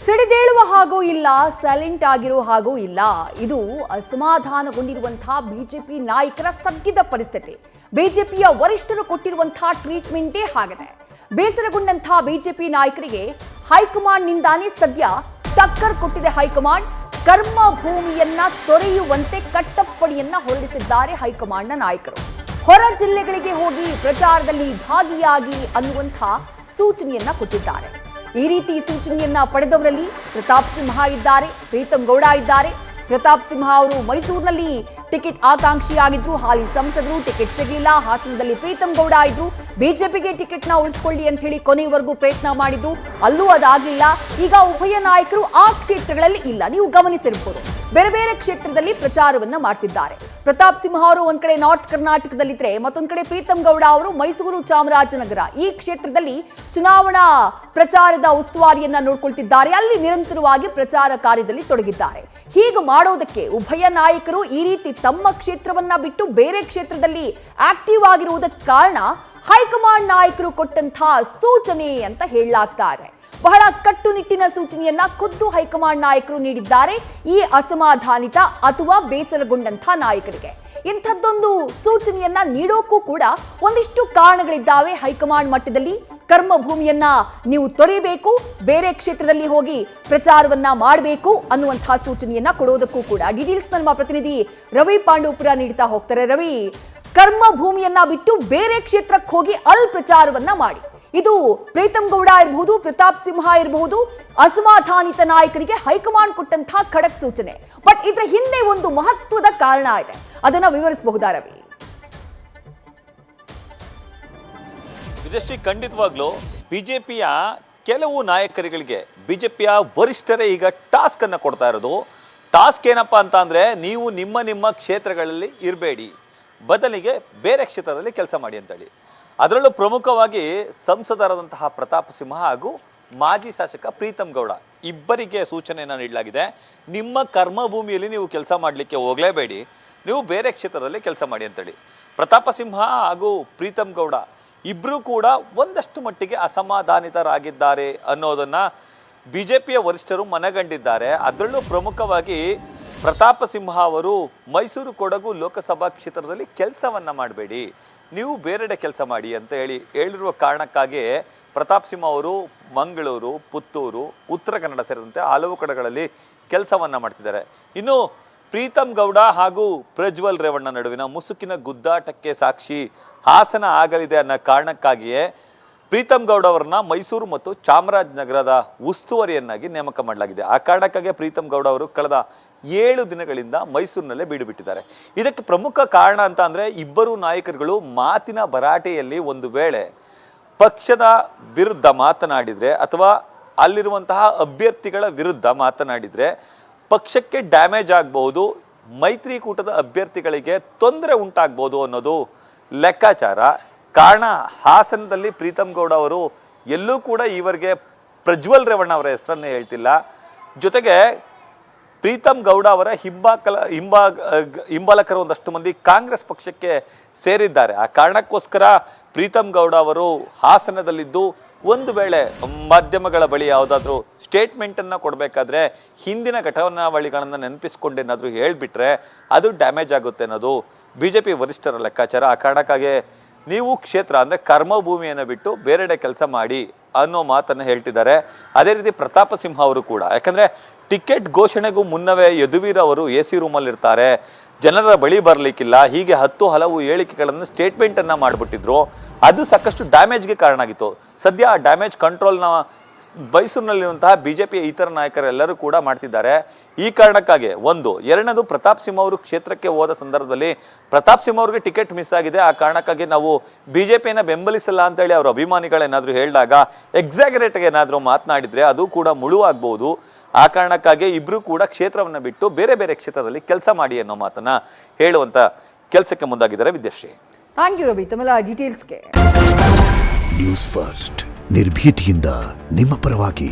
ಸಿಡಿದೇಳುವ ಹಾಗೂ ಇಲ್ಲ, ಸೈಲೆಂಟ್ ಆಗಿರೋ ಹಾಗೂ ಇಲ್ಲ. ಇದು ಅಸಮಾಧಾನಗೊಂಡಿರುವಂತಹ ಬಿಜೆಪಿ ನಾಯಕರ ಸದ್ಯದ ಪರಿಸ್ಥಿತಿ. ಬಿಜೆಪಿಯ ವರಿಷ್ಠರು ಕೊಟ್ಟಿರುವಂತಹ ಟ್ರೀಟ್ಮೆಂಟೇ ಆಗಿದೆ. ಬೇಸರಗೊಂಡಂತಹ ಬಿಜೆಪಿ ನಾಯಕರಿಗೆ ಹೈಕಮಾಂಡ್ ನಿಂದಾನೇ ಸದ್ಯ ಟಕ್ಕರ್ ಕೊಟ್ಟಿದೆ. ಹೈಕಮಾಂಡ್ ಕರ್ಮ ಭೂಮಿಯನ್ನ ತೊರೆಯುವಂತೆ ಕಟ್ಟಪ್ಪಣೆಯನ್ನ ಹೊರಡಿಸಿದ್ದಾರೆ. ಹೈಕಮಾಂಡ್ನ ನಾಯಕರು ಹೊರ ಜಿಲ್ಲೆಗಳಿಗೆ ಹೋಗಿ ಪ್ರಚಾರದಲ್ಲಿ ಭಾಗಿಯಾಗಿ ಅನ್ನುವಂತಹ ಸೂಚನೆಯನ್ನ ಕೊಟ್ಟಿದ್ದಾರೆ. ಈ ರೀತಿ ಸೂಚನೆಯನ್ನ ಪಡೆದವರಲ್ಲಿ ಪ್ರತಾಪ್ ಸಿಂಹ ಇದ್ದಾರೆ, ಪ್ರೀತಂ ಗೌಡ ಇದ್ದಾರೆ. ಪ್ರತಾಪ್ ಸಿಂಹ ಅವರು ಮೈಸೂರಿನಲ್ಲಿ ಟಿಕೆಟ್ ಆಕಾಂಕ್ಷಿಯಾಗಿದ್ರು, ಹಾಲಿ ಸಂಸದರು, ಟಿಕೆಟ್ ಸಿಗಲಿಲ್ಲ. ಹಾಸನದಲ್ಲಿ ಪ್ರೀತಂ ಗೌಡ ಇದ್ರು, ಬಿಜೆಪಿಗೆ ಟಿಕೆಟ್ ನ ಉಳಿಸ್ಕೊಳ್ಳಿ ಅಂತ ಹೇಳಿ ಕೊನೆಯವರೆಗೂ ಪ್ರಯತ್ನ ಮಾಡಿದ್ರು, ಅಲ್ಲೂ ಅದಾಗಲಿಲ್ಲ. ಈಗ ಉಭಯ ನಾಯಕರು ಆ ಕ್ಷೇತ್ರಗಳಲ್ಲಿ ಇಲ್ಲ. ನೀವು ಗಮನಿಸಿರಬಹುದು, ಬೇರೆ ಬೇರೆ ಕ್ಷೇತ್ರದಲ್ಲಿ ಪ್ರಚಾರವನ್ನ ಮಾಡ್ತಿದ್ದಾರೆ. ಪ್ರತಾಪ್ ಸಿಂಹ ಅವರು ಒಂದ್ ಕಡೆ ನಾರ್ತ್ ಕರ್ನಾಟಕದಲ್ಲಿದ್ರೆ, ಮತ್ತೊಂದ್ ಕಡೆ ಪ್ರೀತಂ ಗೌಡ ಅವರು ಮೈಸೂರು, ಚಾಮರಾಜನಗರ ಈ ಕ್ಷೇತ್ರದಲ್ಲಿ ಚುನಾವಣಾ ಪ್ರಚಾರದ ಉಸ್ತುವಾರಿಯನ್ನ ನೋಡ್ಕೊಳ್ತಿದ್ದಾರೆ. ಅಲ್ಲಿ ನಿರಂತರವಾಗಿ ಪ್ರಚಾರ ಕಾರ್ಯದಲ್ಲಿ ತೊಡಗಿದ್ದಾರೆ. ಹೀಗೆ ಮಾಡೋದಕ್ಕೆ ಉಭಯ ನಾಯಕರು ಈ ರೀತಿ ತಮ್ಮ ಕ್ಷೇತ್ರವನ್ನ ಬಿಟ್ಟು ಬೇರೆ ಕ್ಷೇತ್ರದಲ್ಲಿ ಆಕ್ಟಿವ್ ಆಗಿರುವುದಕ್ಕೆ ಕಾರಣ ಹೈಕಮಾಂಡ್ ನಾಯಕರು ಕೊಟ್ಟಂತಹ ಸೂಚನೆ ಅಂತ ಹೇಳಲಾಗ್ತಾ ಇದೆ. ಬಹಳ ಕಟ್ಟುನಿಟ್ಟಿನ ಸೂಚನೆಯನ್ನ ಖುದ್ದು ಹೈಕಮಾಂಡ್ ನಾಯಕರು ನೀಡಿದ್ದಾರೆ ಈ ಅಸಮಾಧಾನಿತ ಅಥವಾ ಬೇಸರಗೊಂಡಂತಹ ನಾಯಕರಿಗೆ. ಇಂಥದ್ದೊಂದು ಸೂಚನೆಯನ್ನ ನೀಡೋಕ್ಕೂ ಕೂಡ ಒಂದಿಷ್ಟು ಕಾರಣಗಳಿದ್ದಾವೆ. ಹೈಕಮಾಂಡ್ ಮಟ್ಟದಲ್ಲಿ ಕರ್ಮಭೂಮಿಯನ್ನ ನೀವು ತೊರೆಯಬೇಕು, ಬೇರೆ ಕ್ಷೇತ್ರದಲ್ಲಿ ಹೋಗಿ ಪ್ರಚಾರವನ್ನ ಮಾಡಬೇಕು ಅನ್ನುವಂತಹ ಸೂಚನೆಯನ್ನ ಕೊಡೋದಕ್ಕೂ ಕೂಡ ಡೀಟೇಲ್ಸ್ ನಮ್ಮ ಪ್ರತಿನಿಧಿ ರವಿ ಪಾಂಡವಪುರ ನೀಡ್ತಾ ಹೋಗ್ತಾರೆ. ರವಿ, ಕರ್ಮಭೂಮಿಯನ್ನ ಬಿಟ್ಟು ಬೇರೆ ಕ್ಷೇತ್ರಕ್ಕೆ ಹೋಗಿ ಅಲ್ಲಿ ಪ್ರಚಾರವನ್ನ ಮಾಡಿ, ಇದು ಪ್ರೀತಂ ಗೌಡ ಇರಬಹುದು, ಪ್ರತಾಪ್ ಸಿಂಹ ಇರಬಹುದು, ಅಸಮಾಧಾನಿತ ನಾಯಕರಿಗೆ ಹೈಕಮಾಂಡ್ ಕೊಟ್ಟಂತಹ ಖಡಕ್ ಸೂಚನೆ. ಬಟ್ ಇದರ ಹಿಂದೆ ಒಂದು ಮಹತ್ವದ ಕಾರಣ ಇದೆ, ಅದನ್ನ ವಿವರಿಸಬಹುದಾ ರವಿ? ವಿಜಯಶ್ರೀ, ಖಂಡಿತವಾಗ್ಲೂ ಬಿಜೆಪಿಯ ಕೆಲವು ನಾಯಕರುಗಳಿಗೆ ಬಿಜೆಪಿಯ ವರಿಷ್ಠರೇ ಈಗ ಟಾಸ್ಕ್ ಅನ್ನ ಕೊಡ್ತಾ ಇರೋದು. ಟಾಸ್ಕ್ ಏನಪ್ಪಾ ಅಂತ ಅಂದ್ರೆ, ನೀವು ನಿಮ್ಮ ಕ್ಷೇತ್ರಗಳಲ್ಲಿ ಇರಬೇಡಿ, ಬದಲಿಗೆ ಬೇರೆ ಕ್ಷೇತ್ರದಲ್ಲಿ ಕೆಲಸ ಮಾಡಿ ಅಂತೇಳಿ. ಅದರಲ್ಲೂ ಪ್ರಮುಖವಾಗಿ ಸಂಸದರಾದಂತಹ ಪ್ರತಾಪ್ ಸಿಂಹ ಹಾಗೂ ಮಾಜಿ ಶಾಸಕ ಪ್ರೀತಂ ಗೌಡ ಇಬ್ಬರಿಗೆ ಸೂಚನೆಯನ್ನು ನೀಡಲಾಗಿದೆ. ನಿಮ್ಮ ಕರ್ಮಭೂಮಿಯಲ್ಲಿ ನೀವು ಕೆಲಸ ಮಾಡಲಿಕ್ಕೆ ಹೋಗಲೇಬೇಡಿ, ನೀವು ಬೇರೆ ಕ್ಷೇತ್ರದಲ್ಲಿ ಕೆಲಸ ಮಾಡಿ ಅಂತೇಳಿ. ಪ್ರತಾಪ ಸಿಂಹ ಹಾಗೂ ಪ್ರೀತಂ ಗೌಡ ಇಬ್ಬರೂ ಕೂಡ ಒಂದಷ್ಟು ಮಟ್ಟಿಗೆ ಅಸಮಾಧಾನಿತರಾಗಿದ್ದಾರೆ ಅನ್ನೋದನ್ನ ಬಿಜೆಪಿಯ ವರಿಷ್ಠರು ಮನಗಂಡಿದ್ದಾರೆ. ಅದರಲ್ಲೂ ಪ್ರಮುಖವಾಗಿ ಪ್ರತಾಪ ಸಿಂಹ ಅವರು ಮೈಸೂರು, ಕೊಡಗು ಲೋಕಸಭಾ ಕ್ಷೇತ್ರದಲ್ಲಿ ಕೆಲಸವನ್ನ ಮಾಡಬೇಡಿ, ನೀವು ಬೇರೆಡೆ ಕೆಲಸ ಮಾಡಿ ಅಂತ ಹೇಳಿರುವ ಕಾರಣಕ್ಕಾಗಿ ಪ್ರತಾಪ್ ಸಿಂಹ ಅವರು ಮಂಗಳೂರು, ಪುತ್ತೂರು, ಉತ್ತರ ಕನ್ನಡ ಸೇರಿದಂತೆ ಹಲವು ಕಡೆಗಳಲ್ಲಿ ಕೆಲಸವನ್ನ ಮಾಡ್ತಿದ್ದಾರೆ. ಇನ್ನು ಪ್ರೀತಂ ಗೌಡ ಹಾಗೂ ಪ್ರಜ್ವಲ್ ರೇವಣ್ಣ ನಡುವಿನ ಮುಸುಕಿನ ಗುದ್ದಾಟಕ್ಕೆ ಸಾಕ್ಷಿ ಹಾಸನ ಆಗಲಿದೆ ಅನ್ನೋ ಕಾರಣಕ್ಕಾಗಿಯೇ ಪ್ರೀತಂ ಗೌಡ ಅವರನ್ನ ಮೈಸೂರು ಮತ್ತು ಚಾಮರಾಜನಗರದ ಉಸ್ತುವಾರಿಯನ್ನಾಗಿ ನೇಮಕ ಮಾಡಲಾಗಿದೆ. ಆ ಕಾರಣಕ್ಕಾಗಿ ಪ್ರೀತಂ ಗೌಡ ಅವರು ಕಳೆದ 7 ದಿನಗಳಿಂದ ಮೈಸೂರಿನಲ್ಲೇ ಬೀಡುಬಿಟ್ಟಿದ್ದಾರೆ. ಇದಕ್ಕೆ ಪ್ರಮುಖ ಕಾರಣ ಅಂತ ಅಂದ್ರೆ, ಇಬ್ಬರು ನಾಯಕರುಗಳು ಮಾತಿನ ಭರಾಟೆಯಲ್ಲಿ ಒಂದು ವೇಳೆ ಪಕ್ಷದ ವಿರುದ್ಧ ಮಾತನಾಡಿದ್ರೆ ಅಥವಾ ಅಲ್ಲಿರುವಂತಹ ಅಭ್ಯರ್ಥಿಗಳ ವಿರುದ್ಧ ಮಾತನಾಡಿದ್ರೆ ಪಕ್ಷಕ್ಕೆ ಡ್ಯಾಮೇಜ್ ಆಗಬಹುದು, ಮೈತ್ರಿಕೂಟದ ಅಭ್ಯರ್ಥಿಗಳಿಗೆ ತೊಂದರೆ ಉಂಟಾಗಬಹುದು ಅನ್ನೋದು ಲೆಕ್ಕಾಚಾರ. ಕಾರಣ, ಹಾಸನದಲ್ಲಿ ಪ್ರೀತಂ ಗೌಡ ಅವರು ಎಲ್ಲೂ ಕೂಡ ಈವರೆಗೆ ಪ್ರಜ್ವಲ್ ರೇವಣ್ಣ ಅವರ ಹೆಸರನ್ನೇ ಹೇಳ್ತಿಲ್ಲ. ಜೊತೆಗೆ ಪ್ರೀತಂ ಗೌಡ ಅವರ ಹಿಂಬಾಲಕರು ಒಂದಷ್ಟು ಮಂದಿ ಕಾಂಗ್ರೆಸ್ ಪಕ್ಷಕ್ಕೆ ಸೇರಿದ್ದಾರೆ. ಆ ಕಾರಣಕ್ಕೋಸ್ಕರ ಪ್ರೀತಂ ಗೌಡ ಅವರು ಹಾಸನದಲ್ಲಿದ್ದು ಒಂದು ವೇಳೆ ಮಾಧ್ಯಮಗಳ ಬಳಿ ಯಾವುದಾದ್ರೂ ಸ್ಟೇಟ್ಮೆಂಟ್ ಅನ್ನ ಕೊಡಬೇಕಾದ್ರೆ ಹಿಂದಿನ ಘಟನಾವಳಿಗಳನ್ನ ನೆನಪಿಸ್ಕೊಂಡೇನಾದ್ರೂ ಹೇಳ್ಬಿಟ್ರೆ ಅದು ಡ್ಯಾಮೇಜ್ ಆಗುತ್ತೆ ಅನ್ನೋದು ಬಿಜೆಪಿ ವರಿಷ್ಠರ ಲೆಕ್ಕಾಚಾರ. ಆ ಕಾರಣಕ್ಕಾಗಿ ನೀವು ಕ್ಷೇತ್ರ ಅಂದ್ರೆ ಕರ್ಮಭೂಮಿಯನ್ನು ಬಿಟ್ಟು ಬೇರೆಡೆ ಕೆಲಸ ಮಾಡಿ ಅನ್ನೋ ಮಾತನ್ನ ಹೇಳ್ತಿದ್ದಾರೆ. ಅದೇ ರೀತಿ ಪ್ರತಾಪ ಸಿಂಹ ಅವರು ಕೂಡ, ಯಾಕಂದ್ರೆ ಟಿಕೆಟ್ ಘೋಷಣೆಗೂ ಮುನ್ನವೇ ಯದುವೀರ್ ಅವರು AC ರೂಮಲ್ಲಿ ಇರ್ತಾರೆ, ಜನರ ಬಳಿ ಬರ್ಲಿಕ್ಕಿಲ್ಲ, ಹೀಗೆ ಹಲವು ಹೇಳಿಕೆಗಳನ್ನು ಸ್ಟೇಟ್ಮೆಂಟ್ ಅನ್ನ ಮಾಡ್ಬಿಟ್ಟಿದ್ರು. ಅದು ಸಾಕಷ್ಟು ಡ್ಯಾಮೇಜ್ಗೆ ಕಾರಣ ಆಗಿತ್ತು. ಸದ್ಯ ಆ ಡ್ಯಾಮೇಜ್ ಕಂಟ್ರೋಲ್ನ ಮೈಸೂರಿನಲ್ಲಿರುವಂತಹ ಬಿಜೆಪಿಯ ಇತರ ನಾಯಕರೆಲ್ಲರೂ ಕೂಡ ಮಾಡ್ತಿದ್ದಾರೆ. ಈ ಕಾರಣಕ್ಕಾಗಿ ಎರಡನೇದು, ಪ್ರತಾಪ್ ಸಿಂಹ ಅವರು ಕ್ಷೇತ್ರಕ್ಕೆ ಹೋದ ಸಂದರ್ಭದಲ್ಲಿ ಪ್ರತಾಪ್ ಸಿಂಹ ಅವ್ರಿಗೆ ಟಿಕೆಟ್ ಮಿಸ್ ಆಗಿದೆ, ಆ ಕಾರಣಕ್ಕಾಗಿ ನಾವು ಬಿಜೆಪಿಯನ್ನ ಬೆಂಬಲಿಸಲ್ಲ ಅಂತ ಹೇಳಿ ಅವರ ಅಭಿಮಾನಿಗಳೇನಾದ್ರೂ ಹೇಳಿದಾಗ ಎಕ್ಸಾಗರೇಟ್ ಏನಾದ್ರೂ ಮಾತನಾಡಿದ್ರೆ ಅದು ಕೂಡ ಮುಳುವಾಗಬಹುದು. ಆ ಕಾರಣಕ್ಕಾಗಿ ಇಬ್ರು ಕೂಡ ಕ್ಷೇತ್ರವನ್ನ ಬಿಟ್ಟು ಬೇರೆ ಬೇರೆ ಕ್ಷೇತ್ರದಲ್ಲಿ ಕೆಲಸ ಮಾಡಿ ಅನ್ನೋ ಮಾತನ್ನ ಹೇಳುವಂತ ಕೆಲಸಕ್ಕೆ ಮುಂದಾಗಿದ್ದಾರೆ. ವಿದ್ಯಾಶ್ರೀ, ಥ್ಯಾಂಕ್ ಯು ರವಿ ತಮ್ಮೆಲ್ಲ ಡೀಟೇಲ್ಸ್ಗೆ. ನ್ಯೂಸ್ ಫಸ್ಟ್ ನಿರ್ಭೀತಿಯಿಂದ ನಿಮ್ಮ ಪರವಾಗಿ.